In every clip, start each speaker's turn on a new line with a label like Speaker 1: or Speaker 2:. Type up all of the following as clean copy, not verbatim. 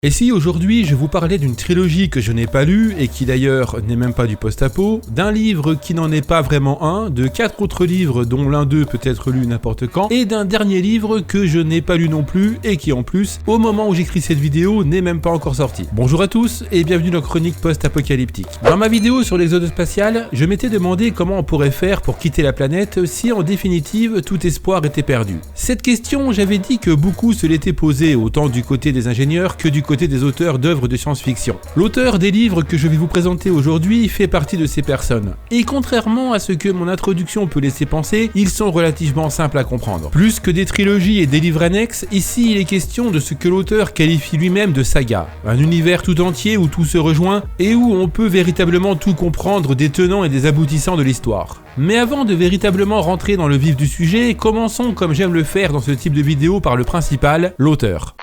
Speaker 1: Et si aujourd'hui je vous parlais d'une trilogie que je n'ai pas lue et qui d'ailleurs n'est même pas du post-apo, d'un livre qui n'en est pas vraiment un, de 4 autres livres dont l'un d'eux peut être lu n'importe quand, et d'un dernier livre que je n'ai pas lu non plus et qui en plus, au moment où j'écris cette vidéo, n'est même pas encore sorti. Bonjour à tous et bienvenue dans Chronique Post-Apocalyptique. Dans ma vidéo sur l'exode spatial, je m'étais demandé comment on pourrait faire pour quitter la planète si en définitive tout espoir était perdu. Cette question, j'avais dit que beaucoup se l'étaient posée autant du côté des ingénieurs que du côté des auteurs d'œuvres de science-fiction. L'auteur des livres que je vais vous présenter aujourd'hui fait partie de ces personnes. Et contrairement à ce que mon introduction peut laisser penser, ils sont relativement simples à comprendre. Plus que des trilogies et des livres annexes, ici il est question de ce que l'auteur qualifie lui-même de saga. Un univers tout entier où tout se rejoint et où on peut véritablement tout comprendre des tenants et des aboutissants de l'histoire. Mais avant de véritablement rentrer dans le vif du sujet, commençons comme j'aime le faire dans ce type de vidéo par le principal, l'auteur.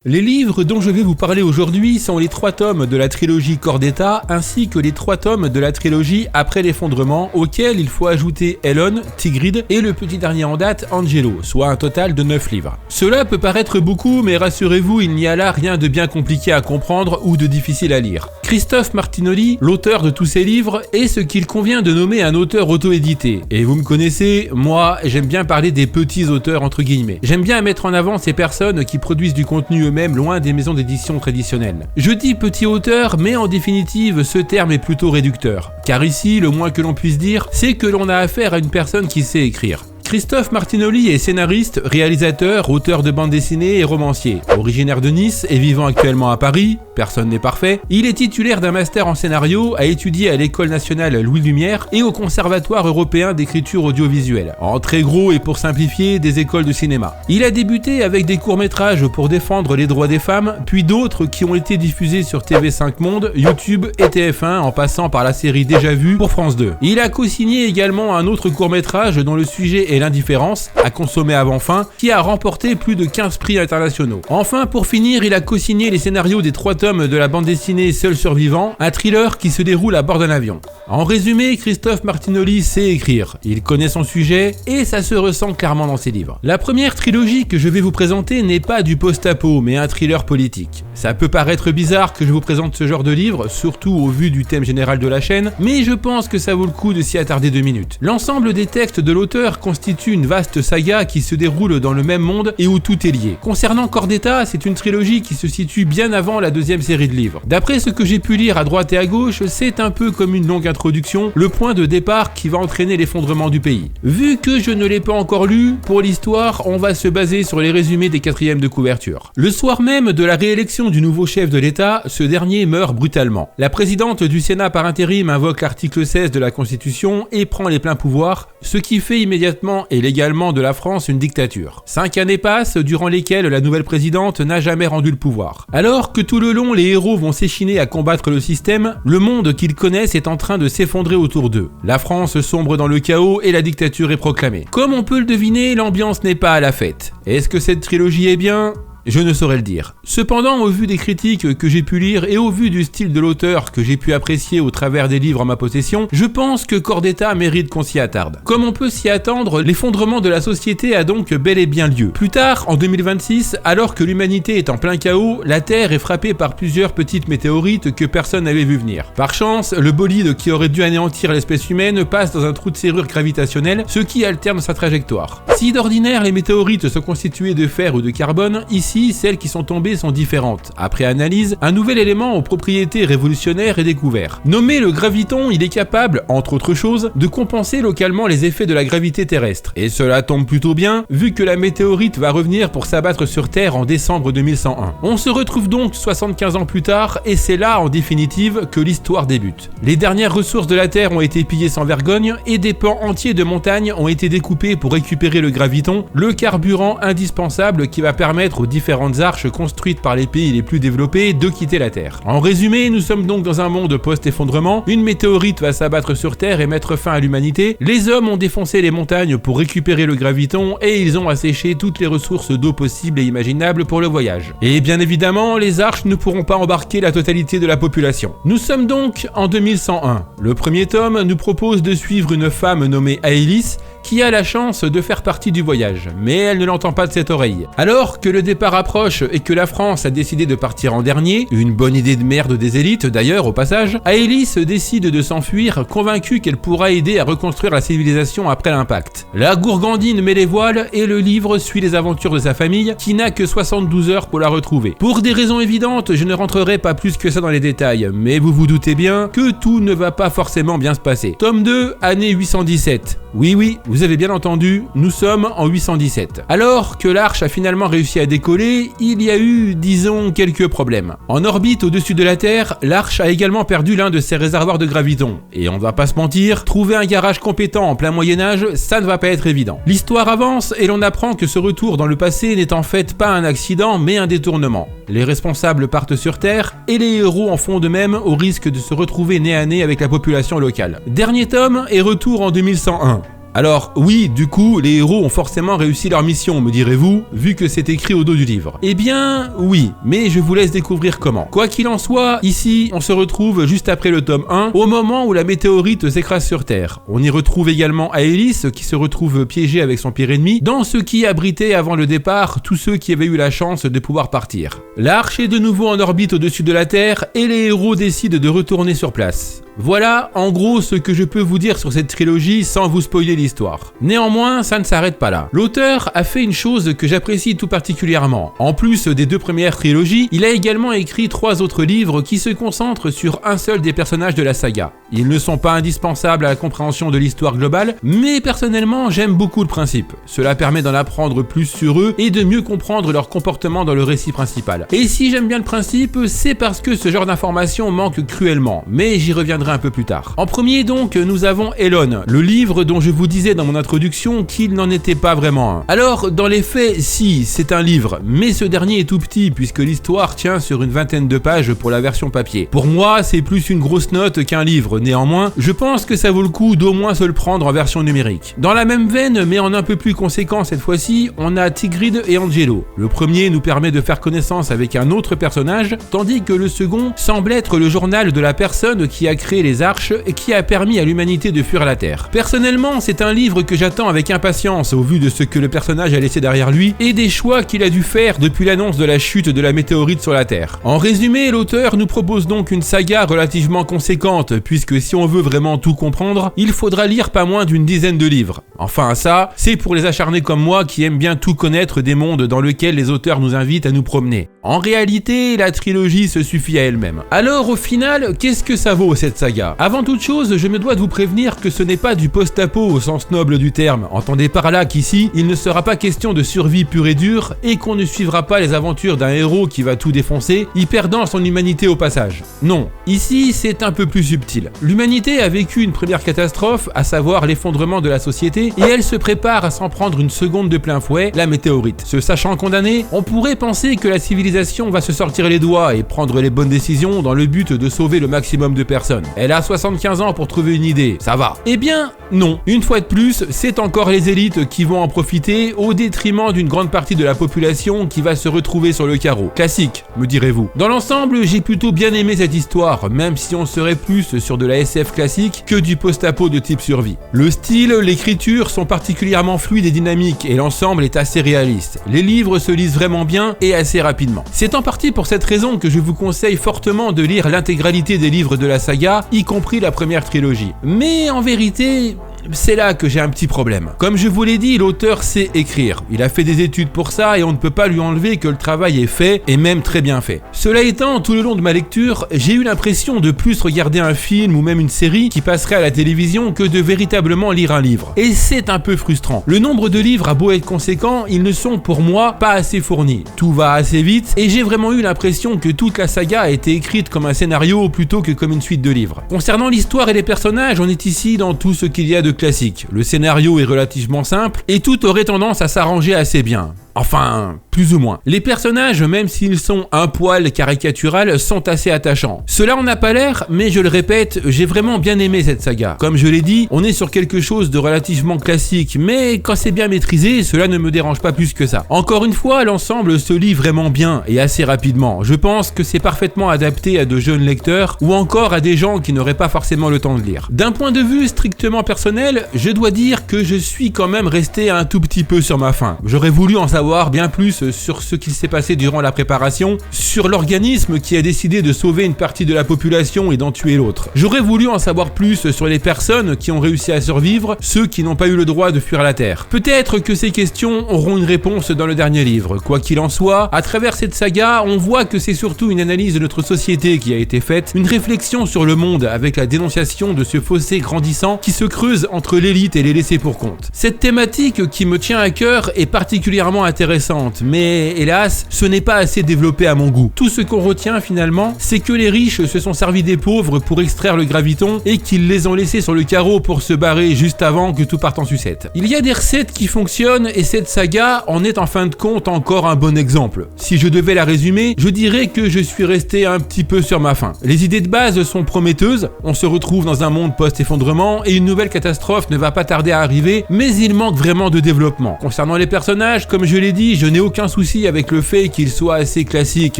Speaker 1: Les livres dont je vais vous parler aujourd'hui sont les 3 tomes de la trilogie Corps d'État ainsi que les 3 tomes de la trilogie Après l'effondrement auxquels il faut ajouter Elon, Tigrid et le petit dernier en date Angelo, soit un total de 9 livres. Cela peut paraître beaucoup mais rassurez-vous, il n'y a là rien de bien compliqué à comprendre ou de difficile à lire. Christophe Martinoli, l'auteur de tous ces livres, est ce qu'il convient de nommer un auteur auto-édité. Et vous me connaissez, moi j'aime bien parler des petits auteurs entre guillemets. J'aime bien mettre en avant ces personnes qui produisent du contenu eux-mêmes loin des maisons d'édition traditionnelles. Je dis petit auteur, mais en définitive ce terme est plutôt réducteur. Car ici, le moins que l'on puisse dire, c'est que l'on a affaire à une personne qui sait écrire. Christophe Martinoli est scénariste, réalisateur, auteur de bande dessinée et romancier. Originaire de Nice et vivant actuellement à Paris, personne n'est parfait, il est titulaire d'un master en scénario, a étudié à l'École nationale Louis Lumière et au Conservatoire européen d'écriture audiovisuelle. En très gros et pour simplifier, des écoles de cinéma. Il a débuté avec des courts-métrages pour défendre les droits des femmes, puis d'autres qui ont été diffusés sur TV5 Monde, YouTube et TF1 en passant par la série Déjà Vu pour France 2. Il a co-signé également un autre court-métrage dont le sujet est l'indifférence, à consommer avant fin, qui a remporté plus de 15 prix internationaux. Enfin, pour finir, il a co-signé les scénarios des 3 tomes de la bande dessinée Seul survivant, un thriller qui se déroule à bord d'un avion. En résumé, Christophe Martinoli sait écrire, il connaît son sujet et ça se ressent clairement dans ses livres. La première trilogie que je vais vous présenter n'est pas du post-apo, mais un thriller politique. Ça peut paraître bizarre que je vous présente ce genre de livre, surtout au vu du thème général de la chaîne, mais je pense que ça vaut le coup de s'y attarder 2 minutes. L'ensemble des textes de l'auteur constitue une vaste saga qui se déroule dans le même monde et où tout est lié. Concernant Corps d'État, c'est une trilogie qui se situe bien avant la 2e série de livres. D'après ce que j'ai pu lire à droite et à gauche, c'est un peu comme une longue introduction, le point de départ qui va entraîner l'effondrement du pays. Vu que je ne l'ai pas encore lu, pour l'histoire, on va se baser sur les résumés des 4e de couverture. Le soir même de la réélection du nouveau chef de l'État, ce dernier meurt brutalement. La présidente du Sénat par intérim invoque l'article 16 de la Constitution et prend les pleins pouvoirs, ce qui fait immédiatement et légalement de la France une dictature. 5 années passent, durant lesquelles la nouvelle présidente n'a jamais rendu le pouvoir. Alors que tout le long les héros vont s'échiner à combattre le système, le monde qu'ils connaissent est en train de s'effondrer autour d'eux. La France sombre dans le chaos et la dictature est proclamée. Comme on peut le deviner, l'ambiance n'est pas à la fête. Est-ce que cette trilogie est bien ? Je ne saurais le dire. Cependant, au vu des critiques que j'ai pu lire et au vu du style de l'auteur que j'ai pu apprécier au travers des livres en ma possession, je pense que Corps d'État mérite qu'on s'y attarde. Comme on peut s'y attendre, l'effondrement de la société a donc bel et bien lieu. Plus tard, en 2026, alors que l'humanité est en plein chaos, la Terre est frappée par plusieurs petites météorites que personne n'avait vu venir. Par chance, le bolide qui aurait dû anéantir l'espèce humaine passe dans un trou de serrure gravitationnel, ce qui alterne sa trajectoire. Si d'ordinaire les météorites sont constituées de fer ou de carbone, ici celles qui sont tombées sont différentes. Après analyse, un nouvel élément aux propriétés révolutionnaires est découvert. Nommé le graviton, il est capable, entre autres choses, de compenser localement les effets de la gravité terrestre. Et cela tombe plutôt bien, vu que la météorite va revenir pour s'abattre sur Terre en décembre 2101. On se retrouve donc 75 ans plus tard, et c'est là, en définitive, que l'histoire débute. Les dernières ressources de la Terre ont été pillées sans vergogne, et des pans entiers de montagnes ont été découpés pour récupérer le graviton, le carburant indispensable qui va permettre aux différentes arches construites par les pays les plus développés de quitter la Terre. En résumé, nous sommes donc dans un monde post-effondrement, une météorite va s'abattre sur Terre et mettre fin à l'humanité, les hommes ont défoncé les montagnes pour récupérer le graviton et ils ont asséché toutes les ressources d'eau possibles et imaginables pour le voyage. Et bien évidemment, les arches ne pourront pas embarquer la totalité de la population. Nous sommes donc en 2101. Le premier tome nous propose de suivre une femme nommée Aélis qui a la chance de faire partie du voyage, mais elle ne l'entend pas de cette oreille. Alors que le départ approche et que la France a décidé de partir en dernier, une bonne idée de merde des élites d'ailleurs au passage, Aélis décide de s'enfuir, convaincue qu'elle pourra aider à reconstruire la civilisation après l'impact. La gourgandine met les voiles et le livre suit les aventures de sa famille qui n'a que 72 heures pour la retrouver. Pour des raisons évidentes, je ne rentrerai pas plus que ça dans les détails, mais vous vous doutez bien que tout ne va pas forcément bien se passer. Tome 2, année 817. Oui, vous avez bien entendu, nous sommes en 817. Alors que l'arche a finalement réussi à décoller, il y a eu, disons, quelques problèmes. En orbite au-dessus de la Terre, l'arche a également perdu l'un de ses réservoirs de graviton. Et on va pas se mentir, trouver un garage compétent en plein Moyen-Âge, ça ne va pas être évident. L'histoire avance et l'on apprend que ce retour dans le passé n'est en fait pas un accident, mais un détournement. Les responsables partent sur Terre et les héros en font de même au risque de se retrouver nez à nez avec la population locale. Dernier tome et retour en 2101. Alors oui, du coup, les héros ont forcément réussi leur mission, me direz-vous, vu que c'est écrit au dos du livre. Eh bien, oui, mais je vous laisse découvrir comment. Quoi qu'il en soit, ici, on se retrouve juste après le tome 1, au moment où la météorite s'écrase sur Terre. On y retrouve également Aélis, qui se retrouve piégée avec son pire ennemi, dans ce qui abritait avant le départ tous ceux qui avaient eu la chance de pouvoir partir. L'arche est de nouveau en orbite au-dessus de la Terre, et les héros décident de retourner sur place. Voilà, en gros, ce que je peux vous dire sur cette trilogie sans vous spoiler l'histoire. Néanmoins, ça ne s'arrête pas là. L'auteur a fait une chose que j'apprécie tout particulièrement. En plus des deux premières trilogies, il a également écrit 3 autres livres qui se concentrent sur un seul des personnages de la saga. Ils ne sont pas indispensables à la compréhension de l'histoire globale, mais personnellement, j'aime beaucoup le principe. Cela permet d'en apprendre plus sur eux et de mieux comprendre leur comportement dans le récit principal. Et si j'aime bien le principe, c'est parce que ce genre d'informations manque cruellement, mais j'y reviendrai un peu plus tard. En premier donc, nous avons Elon, le livre dont je vous disais dans mon introduction qu'il n'en était pas vraiment un. Alors, dans les faits, si, c'est un livre, mais ce dernier est tout petit puisque l'histoire tient sur une 20aine de pages pour la version papier. Pour moi, c'est plus une grosse note qu'un livre, néanmoins, je pense que ça vaut le coup d'au moins se le prendre en version numérique. Dans la même veine, mais en un peu plus conséquent cette fois-ci, on a Tigrid et Angelo. Le premier nous permet de faire connaissance avec un autre personnage, tandis que le second semble être le journal de la personne qui a créé les arches et qui a permis à l'humanité de fuir la Terre. Personnellement, c'est un livre que j'attends avec impatience au vu de ce que le personnage a laissé derrière lui et des choix qu'il a dû faire depuis l'annonce de la chute de la météorite sur la Terre. En résumé, l'auteur nous propose donc une saga relativement conséquente puisque si on veut vraiment tout comprendre, il faudra lire pas moins d'une dizaine de livres. Enfin ça, c'est pour les acharnés comme moi qui aiment bien tout connaître des mondes dans lesquels les auteurs nous invitent à nous promener. En réalité, la trilogie se suffit à elle-même. Alors au final, qu'est-ce que ça vaut cette saga ? Avant toute chose, je me dois de vous prévenir que ce n'est pas du post-apo au sens noble du terme. Entendez par là qu'ici, il ne sera pas question de survie pure et dure et qu'on ne suivra pas les aventures d'un héros qui va tout défoncer, y perdant son humanité au passage. Non, ici c'est un peu plus subtil. L'humanité a vécu une première catastrophe, à savoir l'effondrement de la société, et elle se prépare à s'en prendre une seconde de plein fouet, la météorite. Se sachant condamné, on pourrait penser que la civilisation va se sortir les doigts et prendre les bonnes décisions dans le but de sauver le maximum de personnes. Elle a 75 ans pour trouver une idée, ça va. Eh bien, non. Une fois de plus, c'est encore les élites qui vont en profiter au détriment d'une grande partie de la population qui va se retrouver sur le carreau. Classique, me direz-vous. Dans l'ensemble, j'ai plutôt bien aimé cette histoire, même si on serait plus sur de la SF classique que du post-apo de type survie. Le style, l'écriture sont particulièrement fluides et dynamiques et l'ensemble est assez réaliste. Les livres se lisent vraiment bien et assez rapidement. C'est en partie pour cette raison que je vous conseille fortement de lire l'intégralité des livres de la saga, y compris la première trilogie. Mais en vérité, c'est là que j'ai un petit problème. Comme je vous l'ai dit, l'auteur sait écrire. Il a fait des études pour ça et on ne peut pas lui enlever que le travail est fait et même très bien fait. Cela étant, tout le long de ma lecture, j'ai eu l'impression de plus regarder un film ou même une série qui passerait à la télévision que de véritablement lire un livre. Et c'est un peu frustrant. Le nombre de livres a beau être conséquent, ils ne sont pour moi pas assez fournis. Tout va assez vite et j'ai vraiment eu l'impression que toute la saga a été écrite comme un scénario plutôt que comme une suite de livres. Concernant l'histoire et les personnages, on est ici dans tout ce qu'il y a de classique. Le scénario est relativement simple et tout aurait tendance à s'arranger assez bien. Enfin, plus ou moins. Les personnages, même s'ils sont un poil caricatural, sont assez attachants. Cela en a pas l'air, mais je le répète, j'ai vraiment bien aimé cette saga. Comme je l'ai dit, on est sur quelque chose de relativement classique, mais quand c'est bien maîtrisé, cela ne me dérange pas plus que ça. Encore une fois, l'ensemble se lit vraiment bien et assez rapidement. Je pense que c'est parfaitement adapté à de jeunes lecteurs ou encore à des gens qui n'auraient pas forcément le temps de lire. D'un point de vue strictement personnel, je dois dire que je suis quand même resté un tout petit peu sur ma faim. J'aurais voulu en savoir bien plus sur ce qu'il s'est passé durant la préparation, sur l'organisme qui a décidé de sauver une partie de la population et d'en tuer l'autre. J'aurais voulu en savoir plus sur les personnes qui ont réussi à survivre, ceux qui n'ont pas eu le droit de fuir la Terre. Peut-être que ces questions auront une réponse dans le dernier livre. Quoi qu'il en soit, à travers cette saga, on voit que c'est surtout une analyse de notre société qui a été faite, une réflexion sur le monde avec la dénonciation de ce fossé grandissant qui se creuse entre l'élite et les laissés pour compte. Cette thématique qui me tient à cœur est particulièrement intéressante, mais hélas, ce n'est pas assez développé à mon goût. Tout ce qu'on retient finalement, c'est que les riches se sont servis des pauvres pour extraire le graviton et qu'ils les ont laissés sur le carreau pour se barrer juste avant que tout parte en sucette. Il y a des recettes qui fonctionnent et cette saga en est en fin de compte encore un bon exemple. Si je devais la résumer, je dirais que je suis resté un petit peu sur ma faim. Les idées de base sont prometteuses, on se retrouve dans un monde post-effondrement et une nouvelle catastrophe ne va pas tarder à arriver, mais il manque vraiment de développement. Concernant les personnages, comme je l'ai dit, je n'ai aucun souci avec le fait qu'ils soient assez classiques,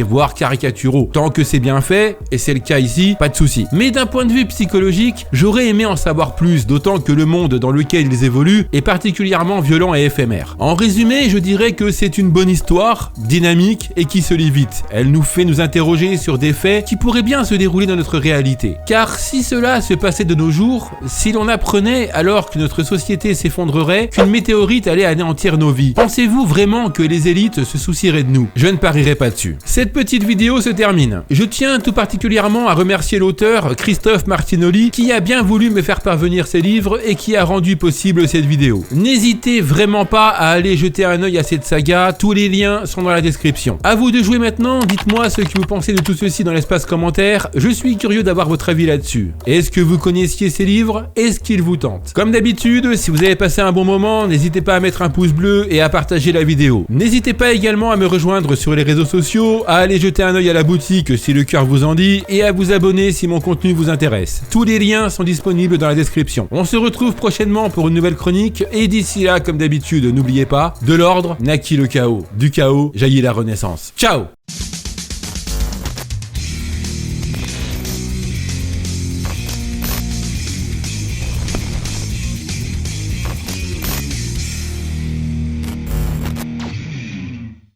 Speaker 1: voire caricaturaux. Tant que c'est bien fait, et c'est le cas ici, pas de souci. Mais d'un point de vue psychologique, j'aurais aimé en savoir plus, d'autant que le monde dans lequel ils évoluent est particulièrement violent et éphémère. En résumé, je dirais que c'est une bonne histoire, dynamique et qui se lit vite. Elle nous fait nous interroger sur des faits qui pourraient bien se dérouler dans notre réalité. Car si cela se passait de nos jours, si l'on apprenait alors que notre société s'effondrerait, qu'une météorite allait anéantir nos vies, pensez-vous vraiment que les élites se soucieraient de nous? Je ne parierai pas dessus. Cette petite vidéo se termine. Je tiens tout particulièrement à remercier l'auteur Christophe Martinoli qui a bien voulu me faire parvenir ses livres et qui a rendu possible cette vidéo. N'hésitez vraiment pas à aller jeter un œil à cette saga, tous les liens sont dans la description. À vous de jouer maintenant, dites-moi ce que vous pensez de tout ceci dans l'espace commentaire, je suis curieux d'avoir votre avis là-dessus. Est-ce que vous connaissiez ces livres? Est-ce qu'ils vous tentent? Comme d'habitude, si vous avez passé un bon moment, n'hésitez pas à mettre un pouce bleu et à partager la vidéo. N'hésitez pas également à me rejoindre sur les réseaux sociaux, à aller jeter un œil à la boutique si le cœur vous en dit, et à vous abonner si mon contenu vous intéresse. Tous les liens sont disponibles dans la description. On se retrouve prochainement pour une nouvelle chronique, et d'ici là, comme d'habitude, n'oubliez pas, de l'ordre naquit le chaos, du chaos jaillit la renaissance. Ciao!